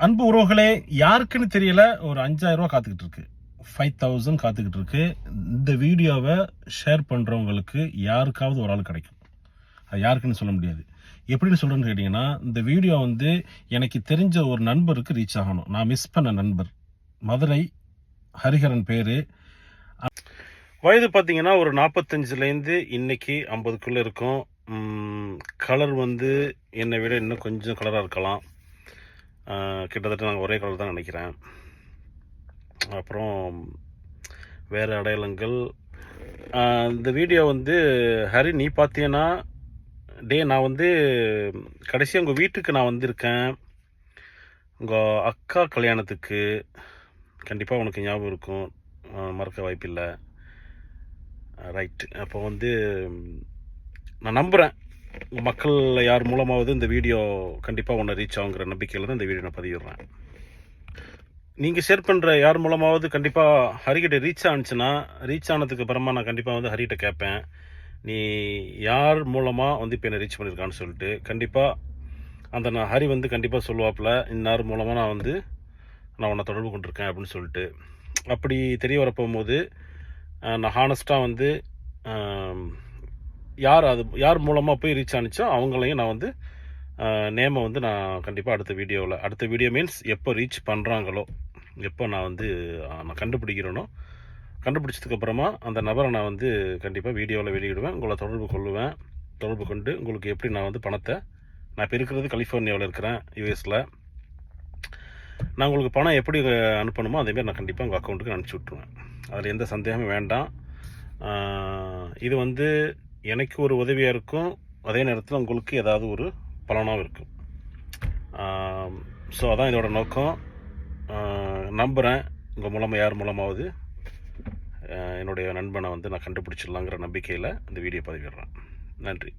அன்பு உறவுகளே, யாருக்குன்னு தெரியல, ஒரு 5000 ரூபா காத்துக்கிட்டு இருக்கு, 5000 காத்துக்கிட்டு இருக்கு. இந்த வீடியோவை ஷேர் பண்றவங்களுக்கு யாருக்காவது ஒரு ஆள் கிடைக்கும். அது யாருக்குன்னு சொல்ல முடியாது. எப்படின்னு சொல்றேன்னு கேட்டீங்கன்னா, இந்த வீடியோ எனக்கு தெரிஞ்ச ஒரு நண்பருக்கு ரீச் ஆகணும். நான் மிஸ் பண்ண நண்பர், மதுரை ஹரிஹரன் பேரு. வயது பார்த்தீங்கன்னா ஒரு 45லேருந்து இன்னைக்கு 50க்குள்ள இருக்கும். கலர் என்னை விட இன்னும் கொஞ்சம் கலராக இருக்கலாம். கிட்டத்தட்ட நாங்கள் ஒரே கலர் தான் நினைக்கிறேன். அப்புறம் வேறு அடையாளங்கள். இந்த வீடியோ ஹரி, நீ பார்த்தீங்கன்னா, நான் கடைசியாக உங்கள் வீட்டுக்கு நான் வந்திருக்கேன். உங்கள் அக்கா கல்யாணத்துக்கு. கண்டிப்பாக உனக்கு ஞாபகம் இருக்கும், மறக்க வாய்ப்பில்லை. ரைட். அப்போ நான் நம்புகிறேன் மக்கள் யார் மூலமாவது இந்த வீடியோ கண்டிப்பாக உன்னை ரீச் ஆகுங்கிற நம்பிக்கையில் தான் இந்த வீடியோ நான் பதிவிடுறேன். நீங்கள் ஷேர் பண்ணுற யார் மூலமாவது கண்டிப்பாக ஹரிகிட்ட ரீச் ஆனிச்சுன்னா, ரீச் ஆனதுக்கு அப்புறமா நான் கண்டிப்பாக ஹரிகிட்ட கேட்பேன், நீ யார் மூலமாக இப்போ என்னை ரீச் பண்ணியிருக்கான்னு சொல்லிட்டு. கண்டிப்பாக அந்த ஹரி கண்டிப்பாக சொல்லுவாப்பில், இன்னார் மூலமாக நான் உன்னை தொடர்பு கொண்டிருக்கேன் அப்படின்னு சொல்லிட்டு. அப்படி தெரிய வரப்போகும்போது நான் ஹானஸ்ட்டாக யார் மூலமாக போய் ரீச் ஆனிச்சோ அவங்களையும் நான் நேமை நான் கண்டிப்பாக அடுத்த வீடியோ மீன்ஸ் எப்போ ரீச் பண்ணுறாங்களோ, எப்போ நான் நான் கண்டுபிடிக்கிறேனோ, கண்டுபிடிச்சதுக்கப்புறமா அந்த நபரை நான் கண்டிப்பாக வீடியோவில் வெளியிடுவேன். உங்களை தொடர்பு கொண்டு உங்களுக்கு எப்படி நான் பணத்தை, நான் இப்போ இருக்கிறது கலிஃபோர்னியாவில் இருக்கிறேன், யூஎஸில். நான் உங்களுக்கு பணம் எப்படி அனுப்பணுமோ அதேமாதிரி நான் கண்டிப்பாக உங்கள் அக்கௌண்ட்டுக்கு அனுப்பிச்சி விட்ருவேன். அதில் எந்த சந்தேகமும் வேண்டாம். இது எனக்கு ஒரு உதவியாக இருக்கும், அதே நேரத்தில் உங்களுக்கு ஏதாவது ஒரு பலனாகவும் இருக்கும். ஸோ அதான் இதோட நோக்கம். நம்புகிறேன் உங்கள் மூலமாக யார் மூலமாவது என்னுடைய நண்பனை நான் கண்டுபிடிச்சிடலாங்கிற நம்பிக்கையில் இந்த வீடியோ பதிவிடுறேன். நன்றி.